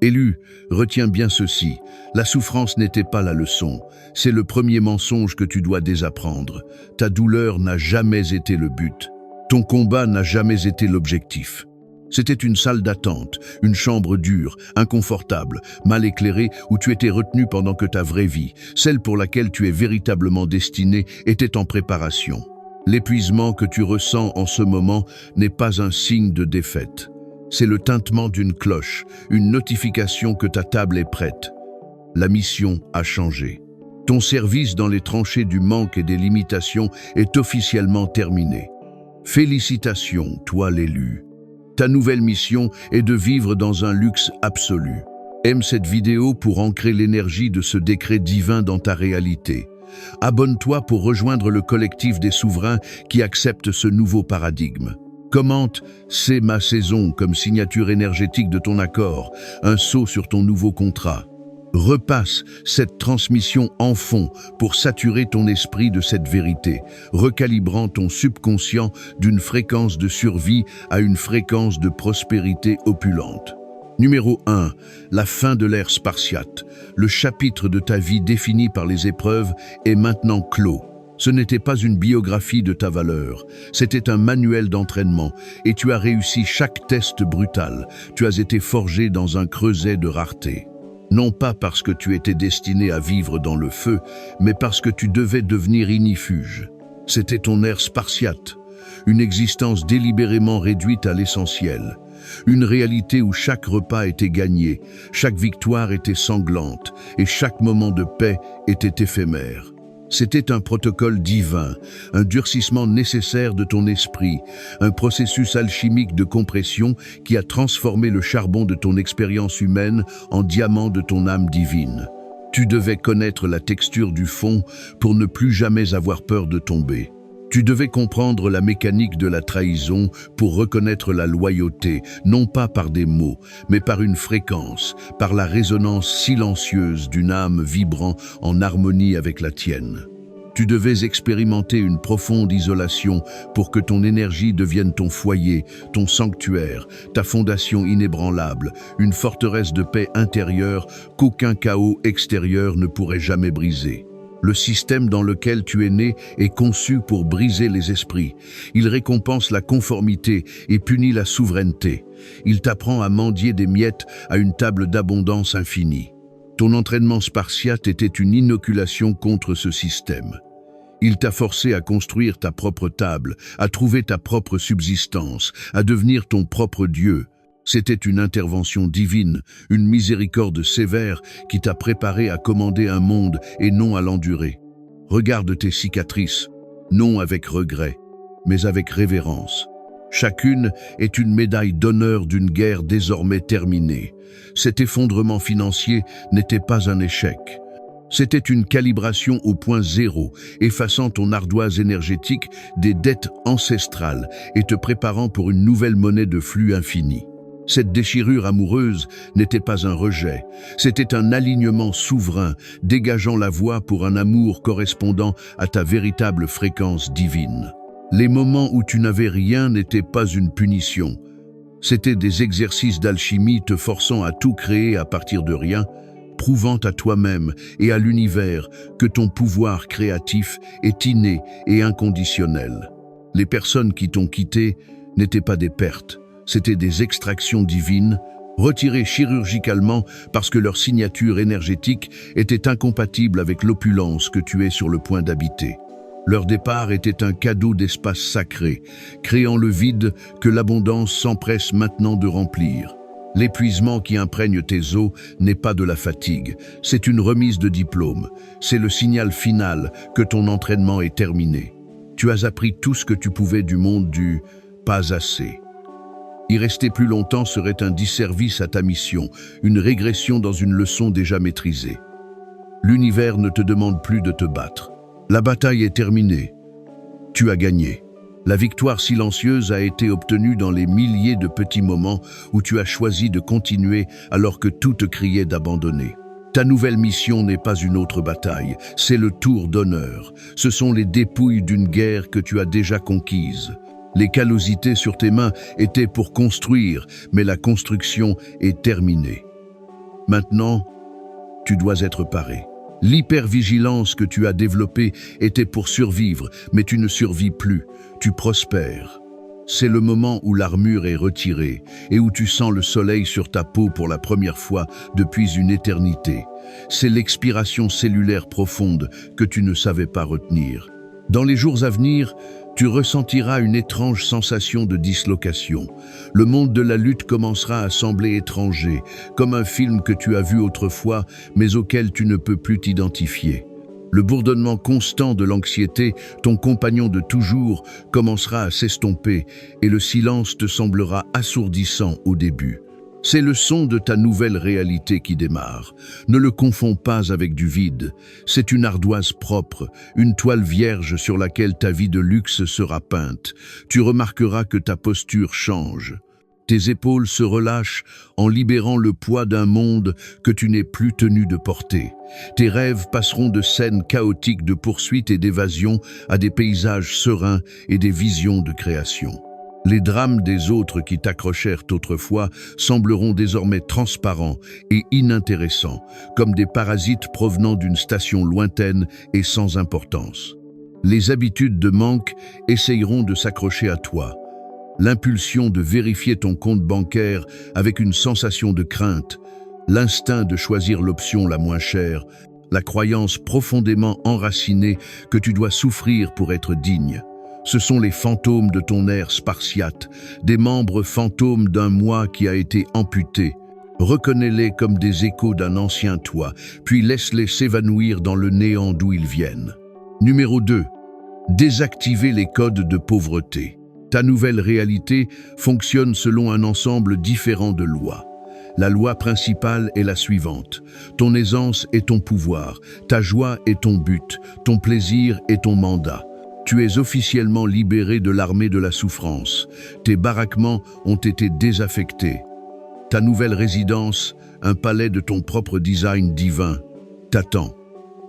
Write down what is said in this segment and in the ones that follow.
Élu, retiens bien ceci, la souffrance n'était pas la leçon, c'est le premier mensonge que tu dois désapprendre. Ta douleur n'a jamais été le but, ton combat n'a jamais été l'objectif. C'était une salle d'attente, une chambre dure, inconfortable, mal éclairée où tu étais retenu pendant que ta vraie vie, celle pour laquelle tu es véritablement destiné, était en préparation. L'épuisement que tu ressens en ce moment n'est pas un signe de défaite. C'est le tintement d'une cloche, une notification que ta table est prête. La mission a changé. Ton service dans les tranchées du manque et des limitations est officiellement terminé. Félicitations, toi l'élu. Ta nouvelle mission est de vivre dans un luxe absolu. Aime cette vidéo pour ancrer l'énergie de ce décret divin dans ta réalité. Abonne-toi pour rejoindre le collectif des souverains qui acceptent ce nouveau paradigme. Commente « C'est ma saison » comme signature énergétique de ton accord, un sceau sur ton nouveau contrat. Repasse cette transmission en fond pour saturer ton esprit de cette vérité, recalibrant ton subconscient d'une fréquence de survie à une fréquence de prospérité opulente. Numéro 1. La fin de l'ère spartiate. Le chapitre de ta vie défini par les épreuves est maintenant clos. Ce n'était pas une biographie de ta valeur, c'était un manuel d'entraînement et tu as réussi chaque test brutal. Tu as été forgé dans un creuset de rareté. Non pas parce que tu étais destiné à vivre dans le feu, mais parce que tu devais devenir ignifuge. C'était ton ère spartiate, une existence délibérément réduite à l'essentiel. Une réalité où chaque repas était gagné, chaque victoire était sanglante et chaque moment de paix était éphémère. C'était un protocole divin, un durcissement nécessaire de ton esprit, un processus alchimique de compression qui a transformé le charbon de ton expérience humaine en diamant de ton âme divine. Tu devais connaître la texture du fond pour ne plus jamais avoir peur de tomber. Tu devais comprendre la mécanique de la trahison pour reconnaître la loyauté, non pas par des mots, mais par une fréquence, par la résonance silencieuse d'une âme vibrant en harmonie avec la tienne. Tu devais expérimenter une profonde isolation pour que ton énergie devienne ton foyer, ton sanctuaire, ta fondation inébranlable, une forteresse de paix intérieure qu'aucun chaos extérieur ne pourrait jamais briser. Le système dans lequel tu es né est conçu pour briser les esprits. Il récompense la conformité et punit la souveraineté. Il t'apprend à mendier des miettes à une table d'abondance infinie. Ton entraînement spartiate était une inoculation contre ce système. Il t'a forcé à construire ta propre table, à trouver ta propre subsistance, à devenir ton propre Dieu. C'était une intervention divine, une miséricorde sévère qui t'a préparé à commander un monde et non à l'endurer. Regarde tes cicatrices, non avec regret, mais avec révérence. Chacune est une médaille d'honneur d'une guerre désormais terminée. Cet effondrement financier n'était pas un échec. C'était une calibration au point zéro, effaçant ton ardoise énergétique des dettes ancestrales et te préparant pour une nouvelle monnaie de flux infini. Cette déchirure amoureuse n'était pas un rejet, c'était un alignement souverain, dégageant la voie pour un amour correspondant à ta véritable fréquence divine. Les moments où tu n'avais rien n'étaient pas une punition. C'étaient des exercices d'alchimie te forçant à tout créer à partir de rien, prouvant à toi-même et à l'univers que ton pouvoir créatif est inné et inconditionnel. Les personnes qui t'ont quitté n'étaient pas des pertes. C'étaient des extractions divines, retirées chirurgicalement parce que leur signature énergétique était incompatible avec l'opulence que tu es sur le point d'habiter. Leur départ était un cadeau d'espace sacré, créant le vide que l'abondance s'empresse maintenant de remplir. L'épuisement qui imprègne tes os n'est pas de la fatigue, c'est une remise de diplôme. C'est le signal final que ton entraînement est terminé. Tu as appris tout ce que tu pouvais du monde du « pas assez ». Y rester plus longtemps serait un disservice à ta mission, une régression dans une leçon déjà maîtrisée. L'univers ne te demande plus de te battre. La bataille est terminée. Tu as gagné. La victoire silencieuse a été obtenue dans les milliers de petits moments où tu as choisi de continuer alors que tout te criait d'abandonner. Ta nouvelle mission n'est pas une autre bataille, c'est le tour d'honneur. Ce sont les dépouilles d'une guerre que tu as déjà conquise. Les callosités sur tes mains étaient pour construire, mais la construction est terminée. Maintenant, tu dois être paré. L'hypervigilance que tu as développée était pour survivre, mais tu ne survis plus, tu prospères. C'est le moment où l'armure est retirée et où tu sens le soleil sur ta peau pour la première fois depuis une éternité. C'est l'expiration cellulaire profonde que tu ne savais pas retenir. Dans les jours à venir, tu ressentiras une étrange sensation de dislocation. Le monde de la lutte commencera à sembler étranger, comme un film que tu as vu autrefois, mais auquel tu ne peux plus t'identifier. Le bourdonnement constant de l'anxiété, ton compagnon de toujours, commencera à s'estomper et le silence te semblera assourdissant au début. C'est le son de ta nouvelle réalité qui démarre. Ne le confonds pas avec du vide. C'est une ardoise propre, une toile vierge sur laquelle ta vie de luxe sera peinte. Tu remarqueras que ta posture change. Tes épaules se relâchent en libérant le poids d'un monde que tu n'es plus tenu de porter. Tes rêves passeront de scènes chaotiques de poursuite et d'évasion à des paysages sereins et des visions de création. Les drames des autres qui t'accrochèrent autrefois sembleront désormais transparents et inintéressants, comme des parasites provenant d'une station lointaine et sans importance. Les habitudes de manque essayeront de s'accrocher à toi. L'impulsion de vérifier ton compte bancaire avec une sensation de crainte, l'instinct de choisir l'option la moins chère, la croyance profondément enracinée que tu dois souffrir pour être digne. Ce sont les fantômes de ton ère spartiate, des membres fantômes d'un moi qui a été amputé. Reconnais-les comme des échos d'un ancien toi, puis laisse-les s'évanouir dans le néant d'où ils viennent. Numéro 2. Désactiver les codes de pauvreté. Ta nouvelle réalité fonctionne selon un ensemble différent de lois. La loi principale est la suivante. Ton aisance est ton pouvoir, ta joie est ton but, ton plaisir est ton mandat. Tu es officiellement libéré de l'armée de la souffrance. Tes baraquements ont été désaffectés. Ta nouvelle résidence, un palais de ton propre design divin, t'attend.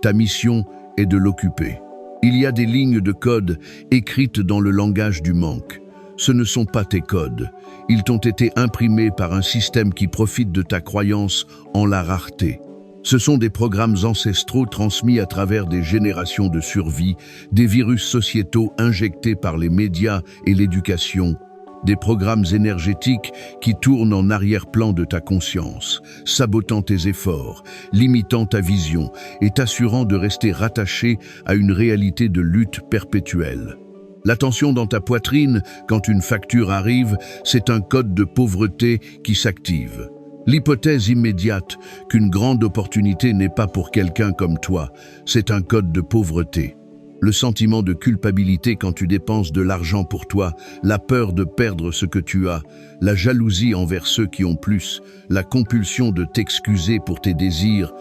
Ta mission est de l'occuper. Il y a des lignes de code écrites dans le langage du manque. Ce ne sont pas tes codes. Ils t'ont été imprimés par un système qui profite de ta croyance en la rareté. Ce sont des programmes ancestraux transmis à travers des générations de survie, des virus sociétaux injectés par les médias et l'éducation, des programmes énergétiques qui tournent en arrière-plan de ta conscience, sabotant tes efforts, limitant ta vision et t'assurant de rester rattaché à une réalité de lutte perpétuelle. La tension dans ta poitrine, quand une facture arrive, c'est un code de pauvreté qui s'active. L'hypothèse immédiate qu'une grande opportunité n'est pas pour quelqu'un comme toi, c'est un code de pauvreté. Le sentiment de culpabilité quand tu dépenses de l'argent pour toi, la peur de perdre ce que tu as, la jalousie envers ceux qui ont plus, la compulsion de t'excuser pour tes désirs,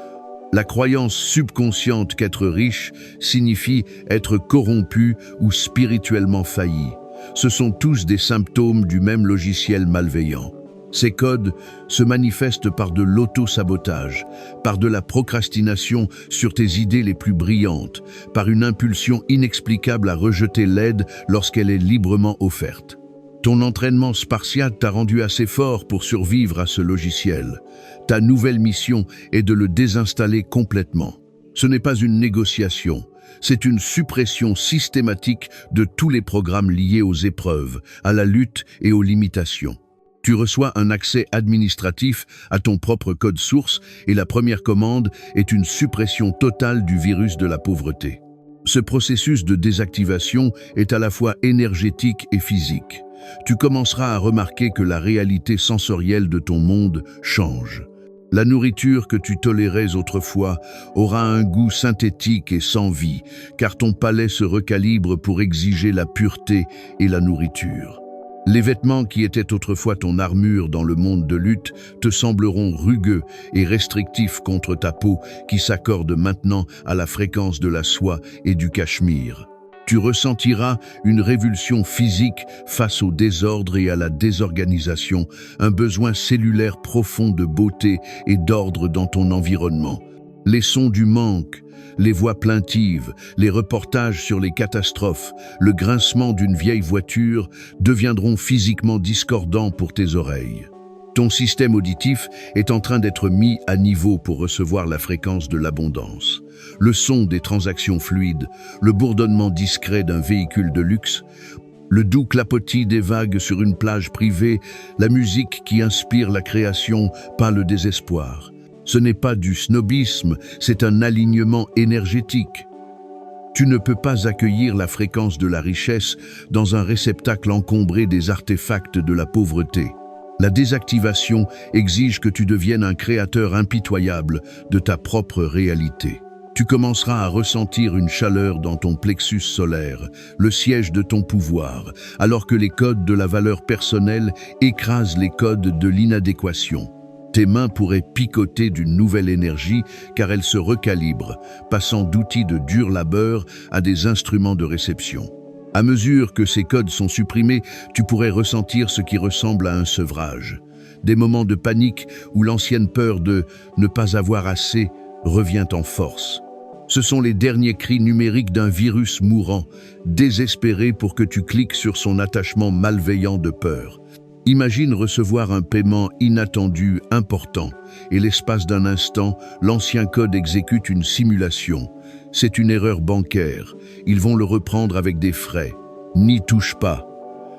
la croyance subconsciente qu'être riche signifie être corrompu ou spirituellement failli. Ce sont tous des symptômes du même logiciel malveillant. Ces codes se manifestent par de l'auto-sabotage, par de la procrastination sur tes idées les plus brillantes, par une impulsion inexplicable à rejeter l'aide lorsqu'elle est librement offerte. Ton entraînement spartiate t'a rendu assez fort pour survivre à ce logiciel. Ta nouvelle mission est de le désinstaller complètement. Ce n'est pas une négociation, c'est une suppression systématique de tous les programmes liés aux épreuves, à la lutte et aux limitations. Tu reçois un accès administratif à ton propre code source et la première commande est une suppression totale du virus de la pauvreté. Ce processus de désactivation est à la fois énergétique et physique. Tu commenceras à remarquer que la réalité sensorielle de ton monde change. La nourriture que tu tolérais autrefois aura un goût synthétique et sans vie, car ton palais se recalibre pour exiger la pureté et la nourriture. Les vêtements qui étaient autrefois ton armure dans le monde de lutte te sembleront rugueux et restrictifs contre ta peau qui s'accorde maintenant à la fréquence de la soie et du cachemire. Tu ressentiras une révulsion physique face au désordre et à la désorganisation, un besoin cellulaire profond de beauté et d'ordre dans ton environnement. Les sons du manque, les voix plaintives, les reportages sur les catastrophes, le grincement d'une vieille voiture deviendront physiquement discordants pour tes oreilles. Ton système auditif est en train d'être mis à niveau pour recevoir la fréquence de l'abondance. Le son des transactions fluides, le bourdonnement discret d'un véhicule de luxe, le doux clapotis des vagues sur une plage privée, la musique qui inspire la création, pas le désespoir. Ce n'est pas du snobisme, c'est un alignement énergétique. Tu ne peux pas accueillir la fréquence de la richesse dans un réceptacle encombré des artefacts de la pauvreté. La désactivation exige que tu deviennes un créateur impitoyable de ta propre réalité. Tu commenceras à ressentir une chaleur dans ton plexus solaire, le siège de ton pouvoir, alors que les codes de la valeur personnelle écrasent les codes de l'inadéquation. Tes mains pourraient picoter d'une nouvelle énergie car elles se recalibrent, passant d'outils de dur labeur à des instruments de réception. À mesure que ces codes sont supprimés, tu pourrais ressentir ce qui ressemble à un sevrage. Des moments de panique où l'ancienne peur de ne pas avoir assez revient en force. Ce sont les derniers cris numériques d'un virus mourant, désespéré pour que tu cliques sur son attachement malveillant de peur. Imagine recevoir un paiement inattendu, important, et l'espace d'un instant, l'ancien code exécute une simulation. C'est une erreur bancaire. Ils vont le reprendre avec des frais. N'y touche pas.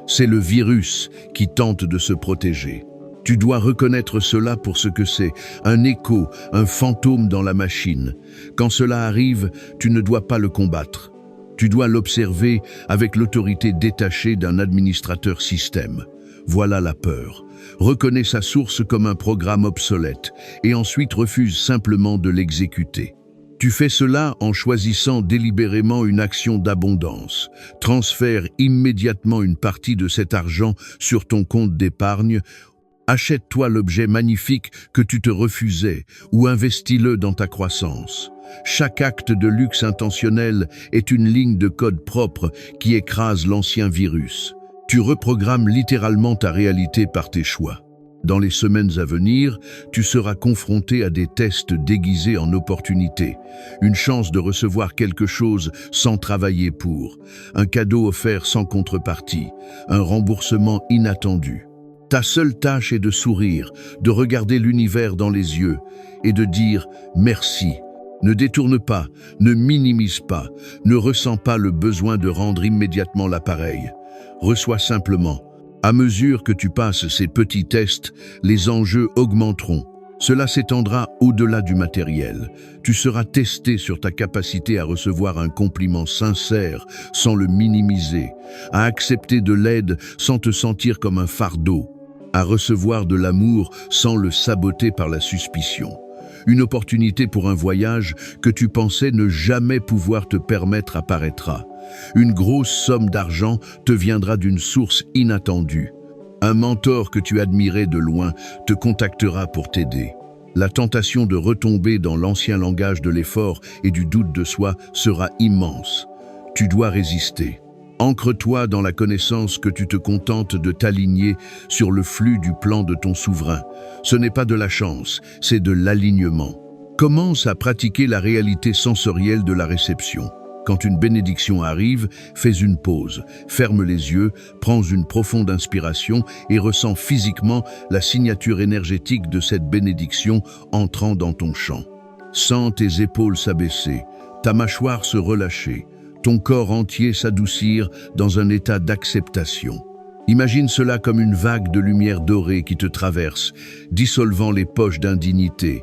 C'est le virus qui tente de se protéger. Tu dois reconnaître cela pour ce que c'est, un écho, un fantôme dans la machine. Quand cela arrive, tu ne dois pas le combattre. Tu dois l'observer avec l'autorité détachée d'un administrateur système. Voilà la peur. Reconnais sa source comme un programme obsolète et ensuite refuse simplement de l'exécuter. Tu fais cela en choisissant délibérément une action d'abondance. Transfère immédiatement une partie de cet argent sur ton compte d'épargne. Achète-toi l'objet magnifique que tu te refusais ou investis-le dans ta croissance. Chaque acte de luxe intentionnel est une ligne de code propre qui écrase l'ancien virus. Tu reprogrammes littéralement ta réalité par tes choix. Dans les semaines à venir, tu seras confronté à des tests déguisés en opportunités, une chance de recevoir quelque chose sans travailler pour, un cadeau offert sans contrepartie, un remboursement inattendu. Ta seule tâche est de sourire, de regarder l'univers dans les yeux et de dire « merci ». Ne détourne pas, ne minimise pas, ne ressens pas le besoin de rendre immédiatement l'appareil. Reçois simplement. À mesure que tu passes ces petits tests, les enjeux augmenteront. Cela s'étendra au-delà du matériel. Tu seras testé sur ta capacité à recevoir un compliment sincère sans le minimiser, à accepter de l'aide sans te sentir comme un fardeau, à recevoir de l'amour sans le saboter par la suspicion. Une opportunité pour un voyage que tu pensais ne jamais pouvoir te permettre apparaîtra. Une grosse somme d'argent te viendra d'une source inattendue. Un mentor que tu admirais de loin te contactera pour t'aider. La tentation de retomber dans l'ancien langage de l'effort et du doute de soi sera immense. Tu dois résister. Ancre-toi dans la connaissance que tu te contentes de t'aligner sur le flux du plan de ton souverain. Ce n'est pas de la chance, c'est de l'alignement. Commence à pratiquer la réalité sensorielle de la réception. Quand une bénédiction arrive, fais une pause, ferme les yeux, prends une profonde inspiration et ressens physiquement la signature énergétique de cette bénédiction entrant dans ton champ. Sens tes épaules s'abaisser, ta mâchoire se relâcher, ton corps entier s'adoucir dans un état d'acceptation. Imagine cela comme une vague de lumière dorée qui te traverse, dissolvant les poches d'indignité.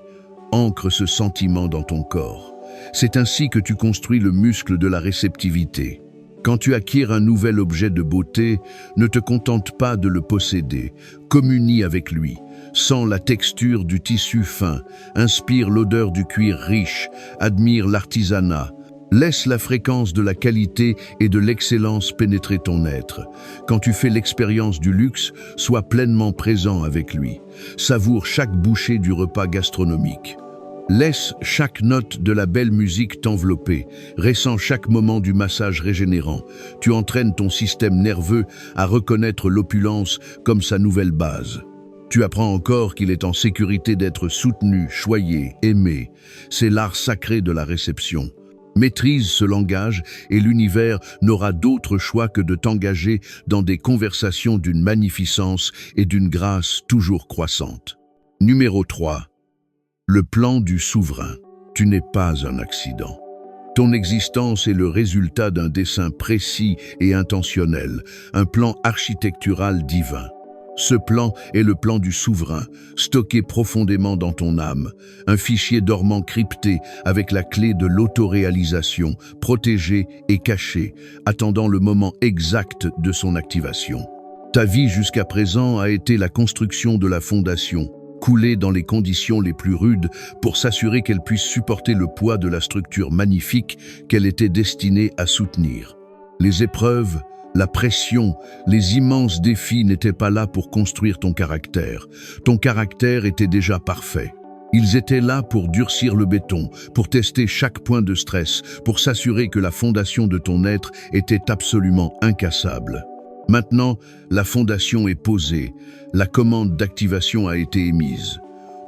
Ancre ce sentiment dans ton corps. C'est ainsi que tu construis le muscle de la réceptivité. Quand tu acquiers un nouvel objet de beauté, ne te contente pas de le posséder, communie avec lui. Sens la texture du tissu fin, inspire l'odeur du cuir riche, admire l'artisanat. Laisse la fréquence de la qualité et de l'excellence pénétrer ton être. Quand tu fais l'expérience du luxe, sois pleinement présent avec lui. Savoure chaque bouchée du repas gastronomique. Laisse chaque note de la belle musique t'envelopper, ressens chaque moment du massage régénérant. Tu entraînes ton système nerveux à reconnaître l'opulence comme sa nouvelle base. Tu apprends encore qu'il est en sécurité d'être soutenu, choyé, aimé. C'est l'art sacré de la réception. Maîtrise ce langage et l'univers n'aura d'autre choix que de t'engager dans des conversations d'une magnificence et d'une grâce toujours croissante. Numéro 3. Le plan du souverain. Tu n'es pas un accident. Ton existence est le résultat d'un dessein précis et intentionnel, un plan architectural divin. Ce plan est le plan du souverain, stocké profondément dans ton âme, un fichier dormant crypté avec la clé de l'autoréalisation, protégé et caché, attendant le moment exact de son activation. Ta vie jusqu'à présent a été la construction de la fondation, coulée dans les conditions les plus rudes pour s'assurer qu'elle puisse supporter le poids de la structure magnifique qu'elle était destinée à soutenir. Les épreuves, la pression, les immenses défis n'étaient pas là pour construire ton caractère. Ton caractère était déjà parfait. Ils étaient là pour durcir le béton, pour tester chaque point de stress, pour s'assurer que la fondation de ton être était absolument incassable. Maintenant, la fondation est posée, la commande d'activation a été émise.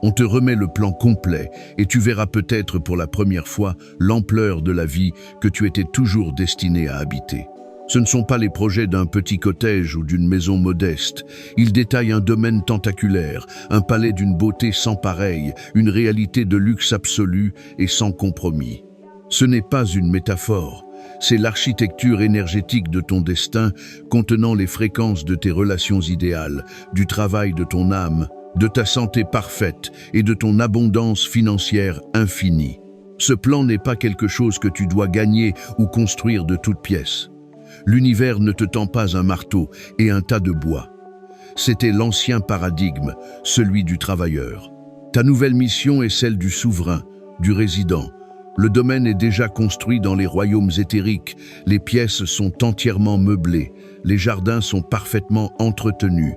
On te remet le plan complet et tu verras peut-être pour la première fois l'ampleur de la vie que tu étais toujours destiné à habiter. Ce ne sont pas les projets d'un petit cottage ou d'une maison modeste. Ils détaillent un domaine tentaculaire, un palais d'une beauté sans pareille, une réalité de luxe absolu et sans compromis. Ce n'est pas une métaphore, c'est l'architecture énergétique de ton destin contenant les fréquences de tes relations idéales, du travail de ton âme, de ta santé parfaite et de ton abondance financière infinie. Ce plan n'est pas quelque chose que tu dois gagner ou construire de toutes pièces. L'univers ne te tend pas un marteau et un tas de bois. C'était l'ancien paradigme, celui du travailleur. Ta nouvelle mission est celle du souverain, du résident. Le domaine est déjà construit dans les royaumes éthériques, les pièces sont entièrement meublées, les jardins sont parfaitement entretenus,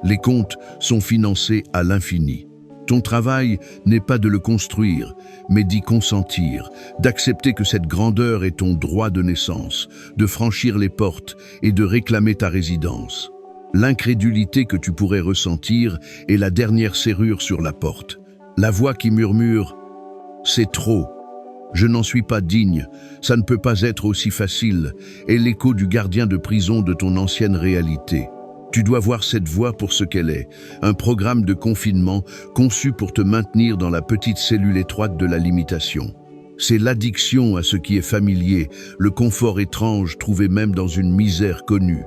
les comptes sont financés à l'infini. Ton travail n'est pas de le construire, mais d'y consentir, d'accepter que cette grandeur est ton droit de naissance, de franchir les portes et de réclamer ta résidence. L'incrédulité que tu pourrais ressentir est la dernière serrure sur la porte. La voix qui murmure « c'est trop ». Je n'en suis pas digne, ça ne peut pas être aussi facile, est l'écho du gardien de prison de ton ancienne réalité. Tu dois voir cette voix pour ce qu'elle est, un programme de confinement conçu pour te maintenir dans la petite cellule étroite de la limitation. C'est l'addiction à ce qui est familier, le confort étrange trouvé même dans une misère connue.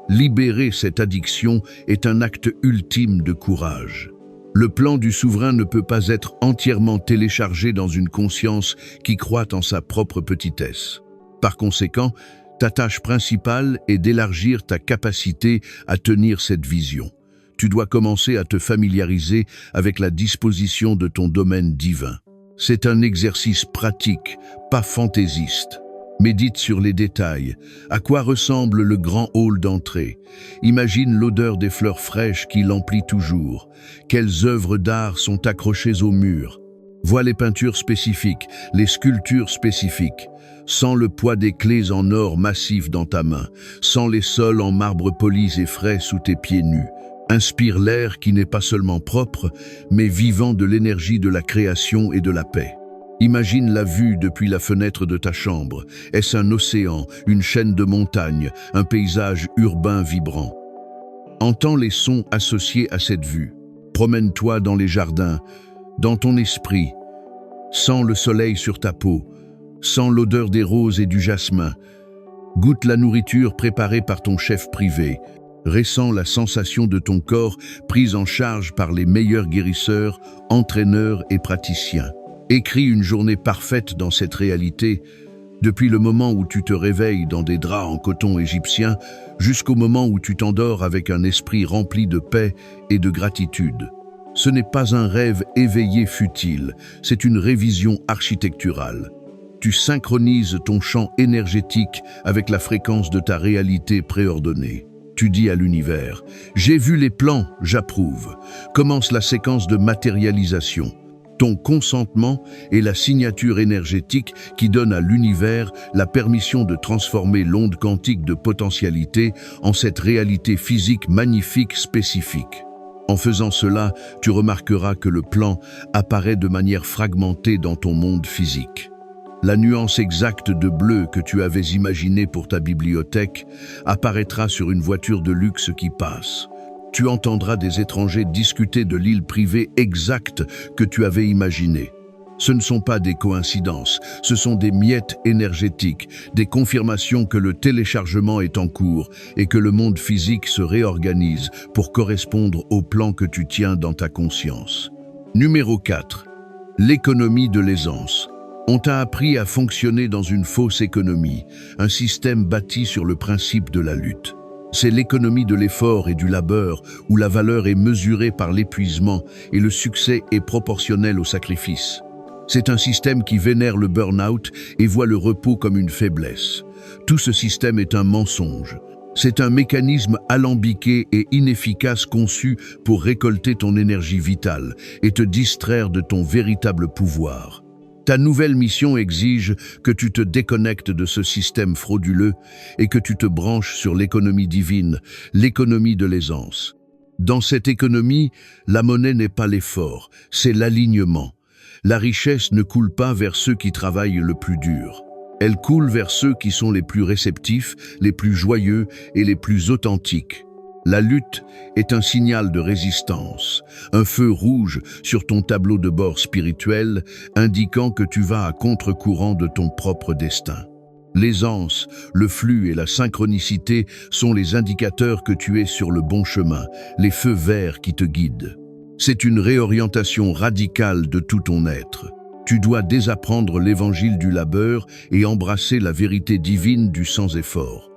Libérer cette addiction est un acte ultime de courage. Le plan du souverain ne peut pas être entièrement téléchargé dans une conscience qui croit en sa propre petitesse. Par conséquent, ta tâche principale est d'élargir ta capacité à tenir cette vision. Tu dois commencer à te familiariser avec la disposition de ton domaine divin. C'est un exercice pratique, pas fantaisiste. Médite sur les détails. À quoi ressemble le grand hall d'entrée? Imagine l'odeur des fleurs fraîches qui l'emplit toujours. Quelles œuvres d'art sont accrochées au mur? Vois les peintures spécifiques, les sculptures spécifiques. Sens le poids des clés en or massif dans ta main. Sens les sols en marbre polis et frais sous tes pieds nus. Inspire l'air qui n'est pas seulement propre, mais vivant de l'énergie de la création et de la paix. Imagine la vue depuis la fenêtre de ta chambre. Est-ce un océan, une chaîne de montagnes, un paysage urbain vibrant? Entends les sons associés à cette vue. Promène-toi dans les jardins, dans ton esprit. Sens le soleil sur ta peau. Sens l'odeur des roses et du jasmin. Goûte la nourriture préparée par ton chef privé. Ressens la sensation de ton corps prise en charge par les meilleurs guérisseurs, entraîneurs et praticiens. Écris une journée parfaite dans cette réalité, depuis le moment où tu te réveilles dans des draps en coton égyptien, jusqu'au moment où tu t'endors avec un esprit rempli de paix et de gratitude. Ce n'est pas un rêve éveillé futile, c'est une révision architecturale. Tu synchronises ton champ énergétique avec la fréquence de ta réalité préordonnée. Tu dis à l'univers « J'ai vu les plans, j'approuve ». Commence la séquence de matérialisation. Ton consentement est la signature énergétique qui donne à l'univers la permission de transformer l'onde quantique de potentialité en cette réalité physique magnifique spécifique. En faisant cela, tu remarqueras que le plan apparaît de manière fragmentée dans ton monde physique. La nuance exacte de bleu que tu avais imaginée pour ta bibliothèque apparaîtra sur une voiture de luxe qui passe. Tu entendras des étrangers discuter de l'île privée exacte que tu avais imaginée. Ce ne sont pas des coïncidences, ce sont des miettes énergétiques, des confirmations que le téléchargement est en cours et que le monde physique se réorganise pour correspondre au plan que tu tiens dans ta conscience. Numéro 4. L'économie de l'aisance. On t'a appris à fonctionner dans une fausse économie, un système bâti sur le principe de la lutte. C'est l'économie de l'effort et du labeur, où la valeur est mesurée par l'épuisement et le succès est proportionnel au sacrifice. C'est un système qui vénère le burn-out et voit le repos comme une faiblesse. Tout ce système est un mensonge. C'est un mécanisme alambiqué et inefficace conçu pour récolter ton énergie vitale et te distraire de ton véritable pouvoir. Ta nouvelle mission exige que tu te déconnectes de ce système frauduleux et que tu te branches sur l'économie divine, l'économie de l'aisance. Dans cette économie, la monnaie n'est pas l'effort, c'est l'alignement. La richesse ne coule pas vers ceux qui travaillent le plus dur. Elle coule vers ceux qui sont les plus réceptifs, les plus joyeux et les plus authentiques. La lutte est un signal de résistance, un feu rouge sur ton tableau de bord spirituel indiquant que tu vas à contre-courant de ton propre destin. L'aisance, le flux et la synchronicité sont les indicateurs que tu es sur le bon chemin, les feux verts qui te guident. C'est une réorientation radicale de tout ton être. Tu dois désapprendre l'évangile du labeur et embrasser la vérité divine du sans-effort.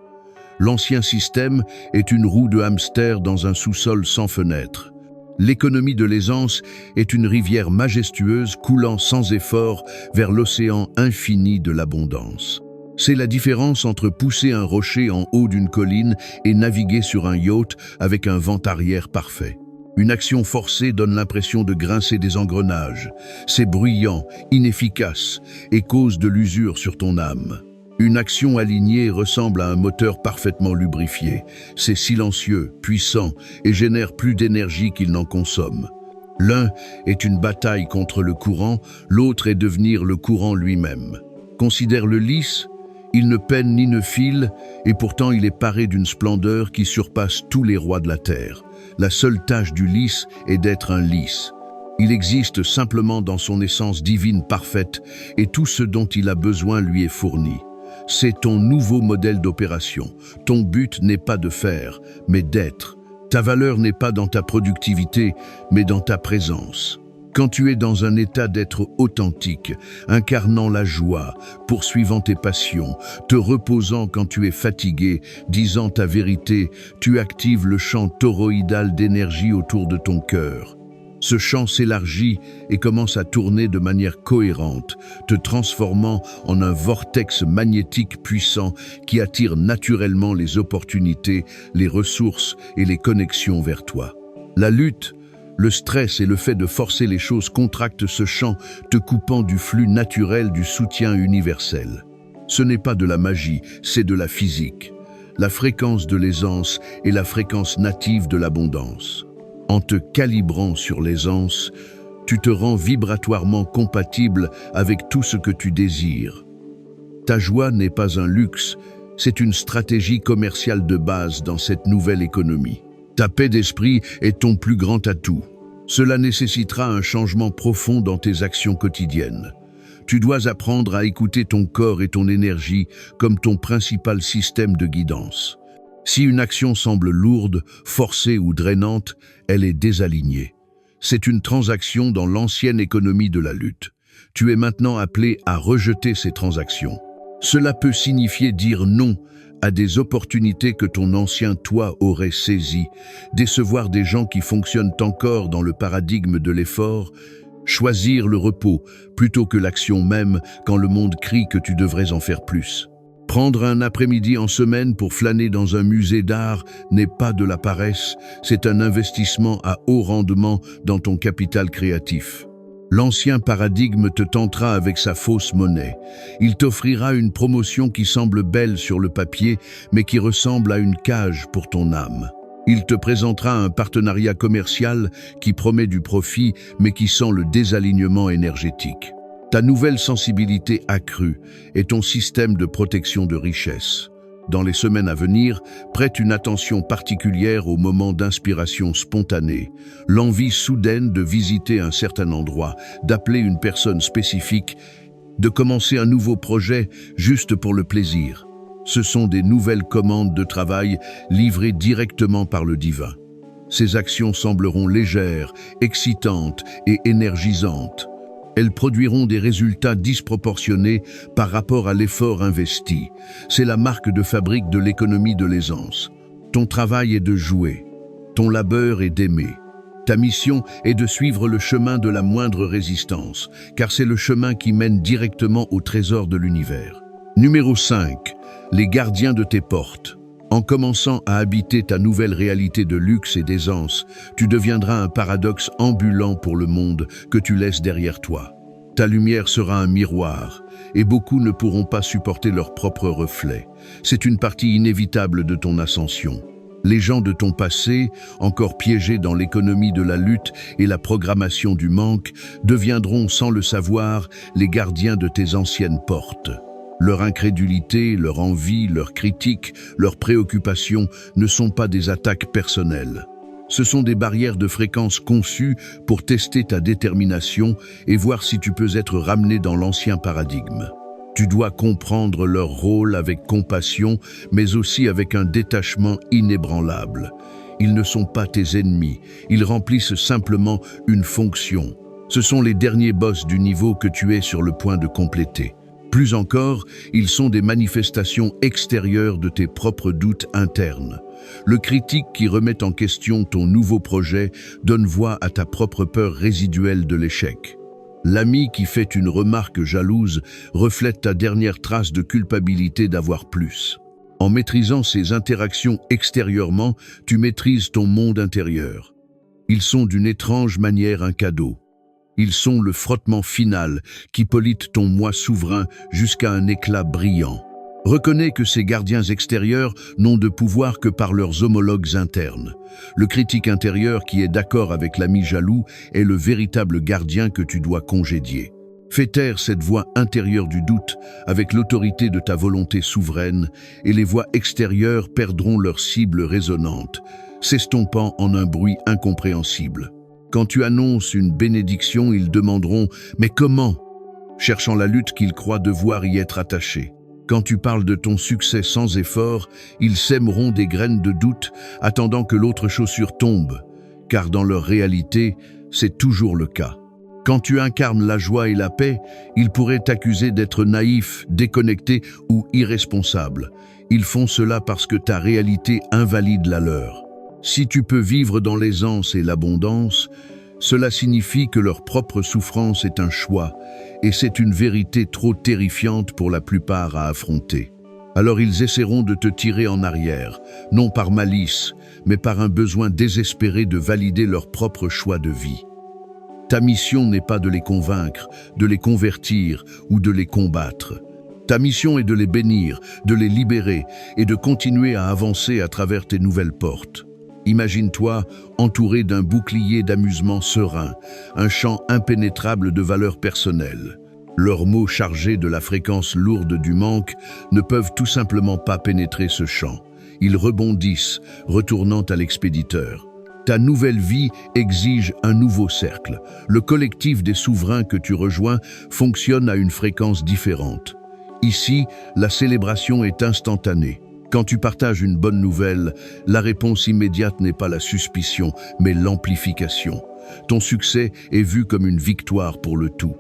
L'ancien système est une roue de hamster dans un sous-sol sans fenêtre. L'économie de l'aisance est une rivière majestueuse coulant sans effort vers l'océan infini de l'abondance. C'est la différence entre pousser un rocher en haut d'une colline et naviguer sur un yacht avec un vent arrière parfait. Une action forcée donne l'impression de grincer des engrenages. C'est bruyant, inefficace et cause de l'usure sur ton âme. Une action alignée ressemble à un moteur parfaitement lubrifié. C'est silencieux, puissant et génère plus d'énergie qu'il n'en consomme. L'un est une bataille contre le courant, l'autre est devenir le courant lui-même. Considère le lys, il ne peine ni ne file, et pourtant il est paré d'une splendeur qui surpasse tous les rois de la terre. La seule tâche du lys est d'être un lys. Il existe simplement dans son essence divine parfaite, et tout ce dont il a besoin lui est fourni. C'est ton nouveau modèle d'opération. Ton but n'est pas de faire, mais d'être. Ta valeur n'est pas dans ta productivité, mais dans ta présence. Quand tu es dans un état d'être authentique, incarnant la joie, poursuivant tes passions, te reposant quand tu es fatigué, disant ta vérité, tu actives le champ toroïdal d'énergie autour de ton cœur. Ce champ s'élargit et commence à tourner de manière cohérente, te transformant en un vortex magnétique puissant qui attire naturellement les opportunités, les ressources et les connexions vers toi. La lutte, le stress et le fait de forcer les choses contractent ce champ, te coupant du flux naturel du soutien universel. Ce n'est pas de la magie, c'est de la physique. La fréquence de l'aisance est la fréquence native de l'abondance. En te calibrant sur l'aisance, tu te rends vibratoirement compatible avec tout ce que tu désires. Ta joie n'est pas un luxe, c'est une stratégie commerciale de base dans cette nouvelle économie. Ta paix d'esprit est ton plus grand atout. Cela nécessitera un changement profond dans tes actions quotidiennes. Tu dois apprendre à écouter ton corps et ton énergie comme ton principal système de guidance. Si une action semble lourde, forcée ou drainante, elle est désalignée. C'est une transaction dans l'ancienne économie de la lutte. Tu es maintenant appelé à rejeter ces transactions. Cela peut signifier dire non à des opportunités que ton ancien toi aurait saisies, décevoir des gens qui fonctionnent encore dans le paradigme de l'effort, choisir le repos plutôt que l'action même quand le monde crie que tu devrais en faire plus. Prendre un après-midi en semaine pour flâner dans un musée d'art n'est pas de la paresse, c'est un investissement à haut rendement dans ton capital créatif. L'ancien paradigme te tentera avec sa fausse monnaie. Il t'offrira une promotion qui semble belle sur le papier, mais qui ressemble à une cage pour ton âme. Il te présentera un partenariat commercial qui promet du profit, mais qui sent le désalignement énergétique. Ta nouvelle sensibilité accrue est ton système de protection de richesse. Dans les semaines à venir, prête une attention particulière aux moments d'inspiration spontanée, l'envie soudaine de visiter un certain endroit, d'appeler une personne spécifique, de commencer un nouveau projet juste pour le plaisir. Ce sont des nouvelles commandes de travail livrées directement par le divin. Ces actions sembleront légères, excitantes et énergisantes. Elles produiront des résultats disproportionnés par rapport à l'effort investi. C'est la marque de fabrique de l'économie de l'aisance. Ton travail est de jouer. Ton labeur est d'aimer. Ta mission est de suivre le chemin de la moindre résistance, car c'est le chemin qui mène directement au trésor de l'univers. Numéro 5. Les gardiens de tes portes. En commençant à habiter ta nouvelle réalité de luxe et d'aisance, tu deviendras un paradoxe ambulant pour le monde que tu laisses derrière toi. Ta lumière sera un miroir, et beaucoup ne pourront pas supporter leur propre reflet. C'est une partie inévitable de ton ascension. Les gens de ton passé, encore piégés dans l'économie de la lutte et la programmation du manque, deviendront sans le savoir les gardiens de tes anciennes portes. Leur incrédulité, leur envie, leurs critiques, leurs préoccupations ne sont pas des attaques personnelles. Ce sont des barrières de fréquence conçues pour tester ta détermination et voir si tu peux être ramené dans l'ancien paradigme. Tu dois comprendre leur rôle avec compassion, mais aussi avec un détachement inébranlable. Ils ne sont pas tes ennemis, ils remplissent simplement une fonction. Ce sont les derniers boss du niveau que tu es sur le point de compléter. Plus encore, ils sont des manifestations extérieures de tes propres doutes internes. Le critique qui remet en question ton nouveau projet donne voix à ta propre peur résiduelle de l'échec. L'ami qui fait une remarque jalouse reflète ta dernière trace de culpabilité d'avoir plus. En maîtrisant ces interactions extérieurement, tu maîtrises ton monde intérieur. Ils sont d'une étrange manière un cadeau. Ils sont le frottement final qui polite ton moi souverain jusqu'à un éclat brillant. Reconnais que ces gardiens extérieurs n'ont de pouvoir que par leurs homologues internes. Le critique intérieur qui est d'accord avec l'ami jaloux est le véritable gardien que tu dois congédier. Fais taire cette voix intérieure du doute avec l'autorité de ta volonté souveraine et les voix extérieures perdront leur cible résonante, s'estompant en un bruit incompréhensible. Quand tu annonces une bénédiction, ils demanderont « Mais comment ?» cherchant la lutte qu'ils croient devoir y être attachés. Quand tu parles de ton succès sans effort, ils sèmeront des graines de doute, attendant que l'autre chaussure tombe, car dans leur réalité, c'est toujours le cas. Quand tu incarnes la joie et la paix, ils pourraient t'accuser d'être naïf, déconnecté ou irresponsable. Ils font cela parce que ta réalité invalide la leur. Si tu peux vivre dans l'aisance et l'abondance, cela signifie que leur propre souffrance est un choix, et c'est une vérité trop terrifiante pour la plupart à affronter. Alors ils essaieront de te tirer en arrière, non par malice, mais par un besoin désespéré de valider leur propre choix de vie. Ta mission n'est pas de les convaincre, de les convertir ou de les combattre. Ta mission est de les bénir, de les libérer et de continuer à avancer à travers tes nouvelles portes. Imagine-toi entouré d'un bouclier d'amusement serein, un champ impénétrable de valeurs personnelles. Leurs mots chargés de la fréquence lourde du manque ne peuvent tout simplement pas pénétrer ce champ. Ils rebondissent, retournant à l'expéditeur. Ta nouvelle vie exige un nouveau cercle. Le collectif des souverains que tu rejoins fonctionne à une fréquence différente. Ici, la célébration est instantanée. Quand tu partages une bonne nouvelle, la réponse immédiate n'est pas la suspicion, mais l'amplification. Ton succès est vu comme une victoire pour le tout.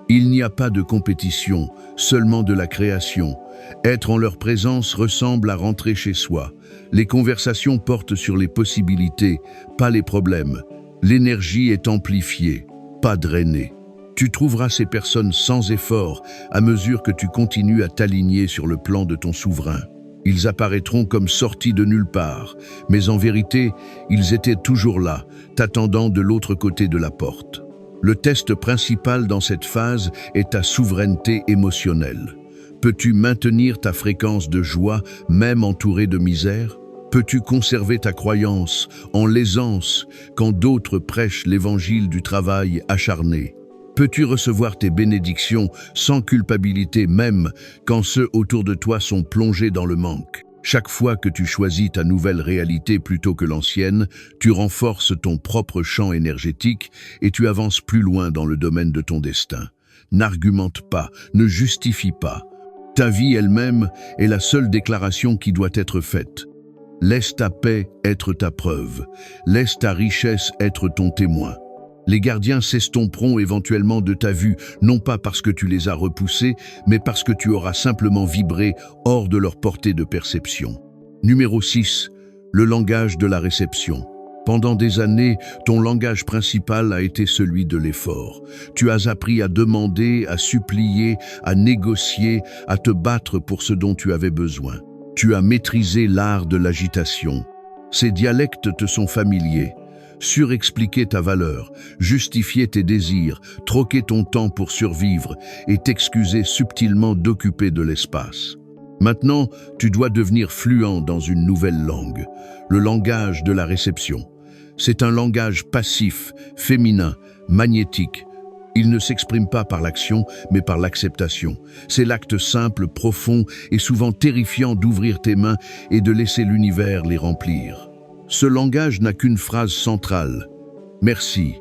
Il n'y a pas de compétition, seulement de la création. Être en leur présence ressemble à rentrer chez soi. Les conversations portent sur les possibilités, pas les problèmes. L'énergie est amplifiée, pas drainée. Tu trouveras ces personnes sans effort à mesure que tu continues à t'aligner sur le plan de ton souverain. Ils apparaîtront comme sortis de nulle part, mais en vérité, ils étaient toujours là, t'attendant de l'autre côté de la porte. Le test principal dans cette phase est ta souveraineté émotionnelle. Peux-tu maintenir ta fréquence de joie, même entourée de misère? Peux-tu conserver ta croyance en l'aisance quand d'autres prêchent l'évangile du travail acharné? Peux-tu recevoir tes bénédictions sans culpabilité même quand ceux autour de toi sont plongés dans le manque? Chaque fois que tu choisis ta nouvelle réalité plutôt que l'ancienne, tu renforces ton propre champ énergétique et tu avances plus loin dans le domaine de ton destin. N'argumente pas, ne justifie pas. Ta vie elle-même est la seule déclaration qui doit être faite. Laisse ta paix être ta preuve. Laisse ta richesse être ton témoin. Les gardiens s'estomperont éventuellement de ta vue, non pas parce que tu les as repoussés, mais parce que tu auras simplement vibré hors de leur portée de perception. Numéro 6. Le langage de la réception. Pendant des années, ton langage principal a été celui de l'effort. Tu as appris à demander, à supplier, à négocier, à te battre pour ce dont tu avais besoin. Tu as maîtrisé l'art de l'agitation. Ces dialectes te sont familiers. Surexpliquer ta valeur, justifier tes désirs, troquer ton temps pour survivre et t'excuser subtilement d'occuper de l'espace. Maintenant, tu dois devenir fluent dans une nouvelle langue, le langage de la réception. C'est un langage passif, féminin, magnétique. Il ne s'exprime pas par l'action, mais par l'acceptation. C'est l'acte simple, profond et souvent terrifiant d'ouvrir tes mains et de laisser l'univers les remplir. Ce langage n'a qu'une phrase centrale. Merci.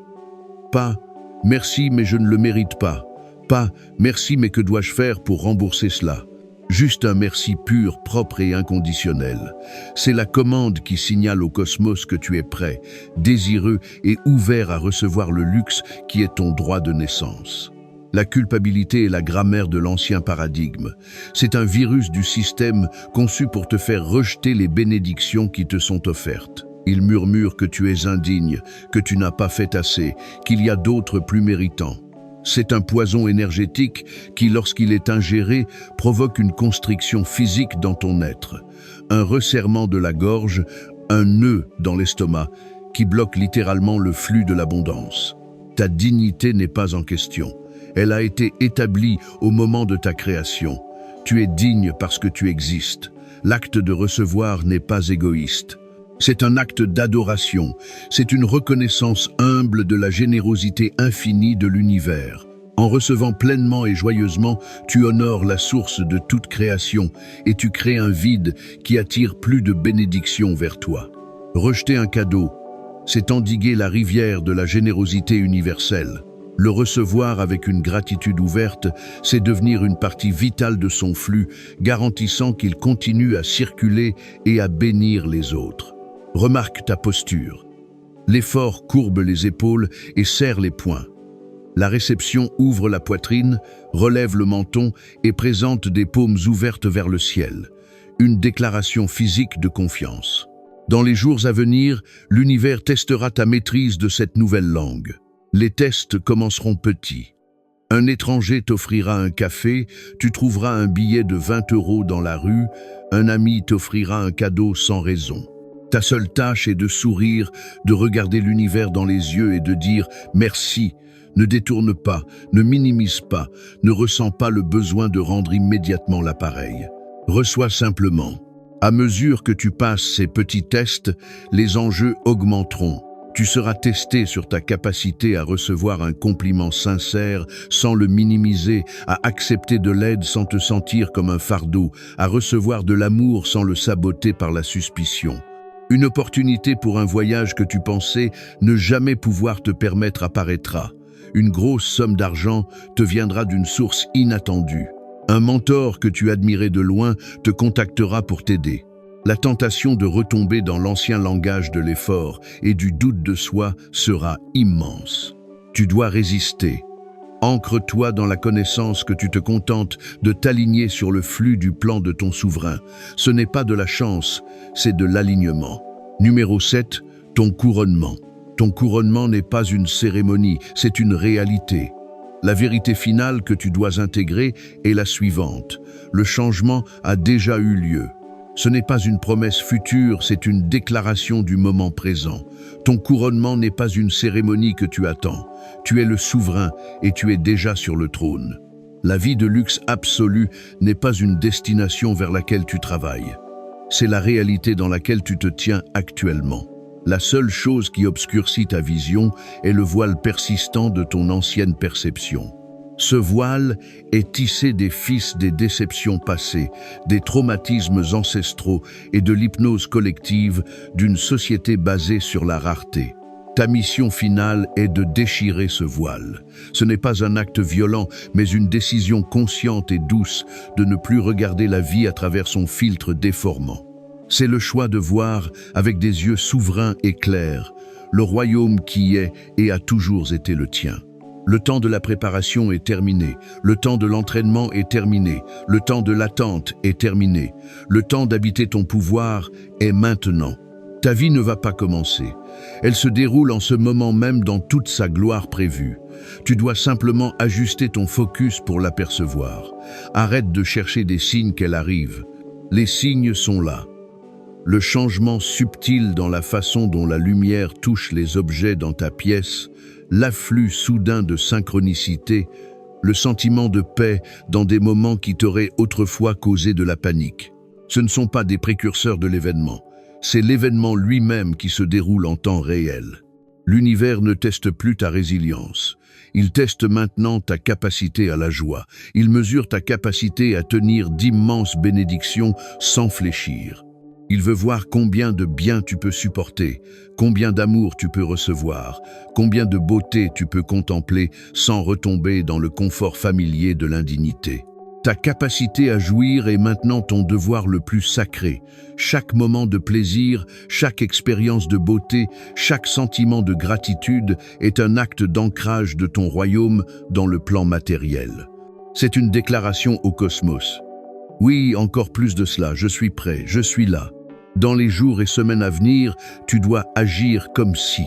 Pas « merci mais je ne le mérite pas ». Pas « merci mais que dois-je faire pour rembourser cela ». Juste un merci pur, propre et inconditionnel. C'est la commande qui signale au cosmos que tu es prêt, désireux et ouvert à recevoir le luxe qui est ton droit de naissance. La culpabilité est la grammaire de l'ancien paradigme. C'est un virus du système conçu pour te faire rejeter les bénédictions qui te sont offertes. Il murmure que tu es indigne, que tu n'as pas fait assez, qu'il y a d'autres plus méritants. C'est un poison énergétique qui, lorsqu'il est ingéré, provoque une constriction physique dans ton être, un resserrement de la gorge, un nœud dans l'estomac qui bloque littéralement le flux de l'abondance. Ta dignité n'est pas en question. Elle a été établie au moment de ta création. Tu es digne parce que tu existes. L'acte de recevoir n'est pas égoïste. C'est un acte d'adoration. C'est une reconnaissance humble de la générosité infinie de l'univers. En recevant pleinement et joyeusement, tu honores la source de toute création et tu crées un vide qui attire plus de bénédictions vers toi. Rejeter un cadeau, c'est endiguer la rivière de la générosité universelle. Le recevoir avec une gratitude ouverte, c'est devenir une partie vitale de son flux, garantissant qu'il continue à circuler et à bénir les autres. Remarque ta posture. L'effort courbe les épaules et serre les poings. La réception ouvre la poitrine, relève le menton et présente des paumes ouvertes vers le ciel. Une déclaration physique de confiance. Dans les jours à venir, l'univers testera ta maîtrise de cette nouvelle langue. Les tests commenceront petits. Un étranger t'offrira un café, tu trouveras un billet de 20 € dans la rue, un ami t'offrira un cadeau sans raison. Ta seule tâche est de sourire, de regarder l'univers dans les yeux et de dire « merci ». Ne détourne pas, ne minimise pas, ne ressens pas le besoin de rendre immédiatement l'appareil. Reçois simplement. À mesure que tu passes ces petits tests, les enjeux augmenteront. Tu seras testé sur ta capacité à recevoir un compliment sincère sans le minimiser, à accepter de l'aide sans te sentir comme un fardeau, à recevoir de l'amour sans le saboter par la suspicion. Une opportunité pour un voyage que tu pensais ne jamais pouvoir te permettre apparaîtra. Une grosse somme d'argent te viendra d'une source inattendue. Un mentor que tu admirais de loin te contactera pour t'aider. La tentation de retomber dans l'ancien langage de l'effort et du doute de soi sera immense. Tu dois résister. Ancre-toi dans la connaissance que tu te contentes de t'aligner sur le flux du plan de ton souverain. Ce n'est pas de la chance, c'est de l'alignement. Numéro 7, ton couronnement. Ton couronnement n'est pas une cérémonie, c'est une réalité. La vérité finale que tu dois intégrer est la suivante. Le changement a déjà eu lieu. Ce n'est pas une promesse future, c'est une déclaration du moment présent. Ton couronnement n'est pas une cérémonie que tu attends. Tu es le souverain et tu es déjà sur le trône. La vie de luxe absolue n'est pas une destination vers laquelle tu travailles. C'est la réalité dans laquelle tu te tiens actuellement. La seule chose qui obscurcit ta vision est le voile persistant de ton ancienne perception. Ce voile est tissé des fils des déceptions passées, des traumatismes ancestraux et de l'hypnose collective d'une société basée sur la rareté. Ta mission finale est de déchirer ce voile. Ce n'est pas un acte violent, mais une décision consciente et douce de ne plus regarder la vie à travers son filtre déformant. C'est le choix de voir, avec des yeux souverains et clairs, le royaume qui est et a toujours été le tien. Le temps de la préparation est terminé, le temps de l'entraînement est terminé, le temps de l'attente est terminé, le temps d'habiter ton pouvoir est maintenant. Ta vie ne va pas commencer. Elle se déroule en ce moment même dans toute sa gloire prévue. Tu dois simplement ajuster ton focus pour l'apercevoir. Arrête de chercher des signes qu'elle arrive. Les signes sont là. Le changement subtil dans la façon dont la lumière touche les objets dans ta pièce, l'afflux soudain de synchronicité, le sentiment de paix dans des moments qui t'auraient autrefois causé de la panique. Ce ne sont pas des précurseurs de l'événement. C'est l'événement lui-même qui se déroule en temps réel. L'univers ne teste plus ta résilience. Il teste maintenant ta capacité à la joie. Il mesure ta capacité à tenir d'immenses bénédictions sans fléchir. Il veut voir combien de bien tu peux supporter, combien d'amour tu peux recevoir, combien de beauté tu peux contempler sans retomber dans le confort familier de l'indignité. Ta capacité à jouir est maintenant ton devoir le plus sacré. Chaque moment de plaisir, chaque expérience de beauté, chaque sentiment de gratitude est un acte d'ancrage de ton royaume dans le plan matériel. C'est une déclaration au cosmos. Oui, encore plus de cela, je suis prêt, je suis là. Dans les jours et semaines à venir, tu dois agir comme si.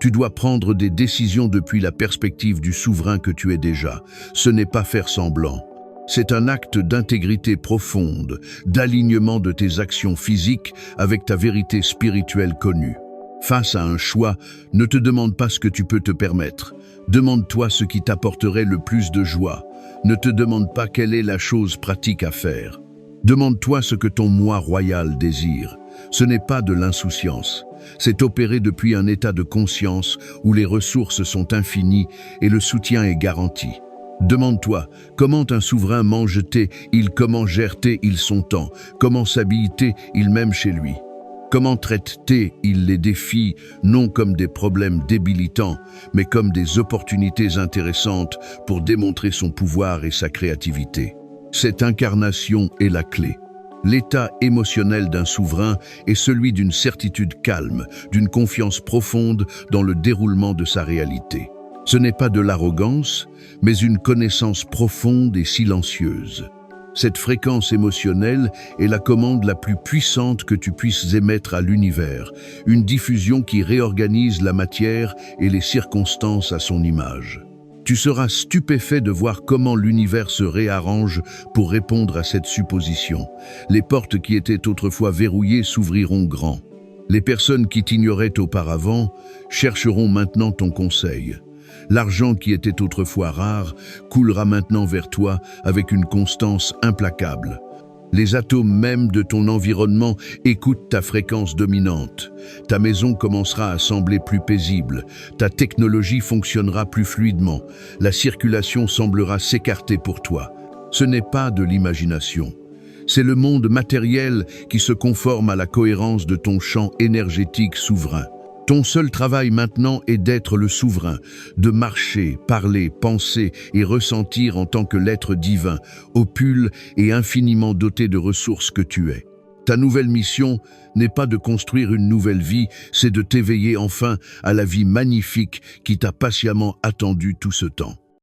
Tu dois prendre des décisions depuis la perspective du souverain que tu es déjà. Ce n'est pas faire semblant. C'est un acte d'intégrité profonde, d'alignement de tes actions physiques avec ta vérité spirituelle connue. Face à un choix, ne te demande pas ce que tu peux te permettre. Demande-toi ce qui t'apporterait le plus de joie. Ne te demande pas quelle est la chose pratique à faire. Demande-toi ce que ton moi royal désire. Ce n'est pas de l'insouciance. C'est opérer depuis un état de conscience où les ressources sont infinies et le soutien est garanti. Demande-toi, comment un souverain mange-t-il, comment gère-t-il son temps, comment s'habille-t-il même chez lui. Comment traite-t-il les défis, non comme des problèmes débilitants, mais comme des opportunités intéressantes pour démontrer son pouvoir et sa créativité. Cette incarnation est la clé. L'état émotionnel d'un souverain est celui d'une certitude calme, d'une confiance profonde dans le déroulement de sa réalité. Ce n'est pas de l'arrogance, mais une connaissance profonde et silencieuse. Cette fréquence émotionnelle est la commande la plus puissante que tu puisses émettre à l'univers, une diffusion qui réorganise la matière et les circonstances à son image. Tu seras stupéfait de voir comment l'univers se réarrange pour répondre à cette supposition. Les portes qui étaient autrefois verrouillées s'ouvriront grand. Les personnes qui t'ignoraient auparavant chercheront maintenant ton conseil. L'argent qui était autrefois rare coulera maintenant vers toi avec une constance implacable. Les atomes même de ton environnement écoutent ta fréquence dominante. Ta maison commencera à sembler plus paisible. Ta technologie fonctionnera plus fluidement. La circulation semblera s'écarter pour toi. Ce n'est pas de l'imagination. C'est le monde matériel qui se conforme à la cohérence de ton champ énergétique souverain. Ton seul travail maintenant est d'être le souverain, de marcher, parler, penser et ressentir en tant que l'être divin, opule et infiniment doté de ressources que tu es. Ta nouvelle mission n'est pas de construire une nouvelle vie, c'est de t'éveiller enfin à la vie magnifique qui t'a patiemment attendu tout ce temps.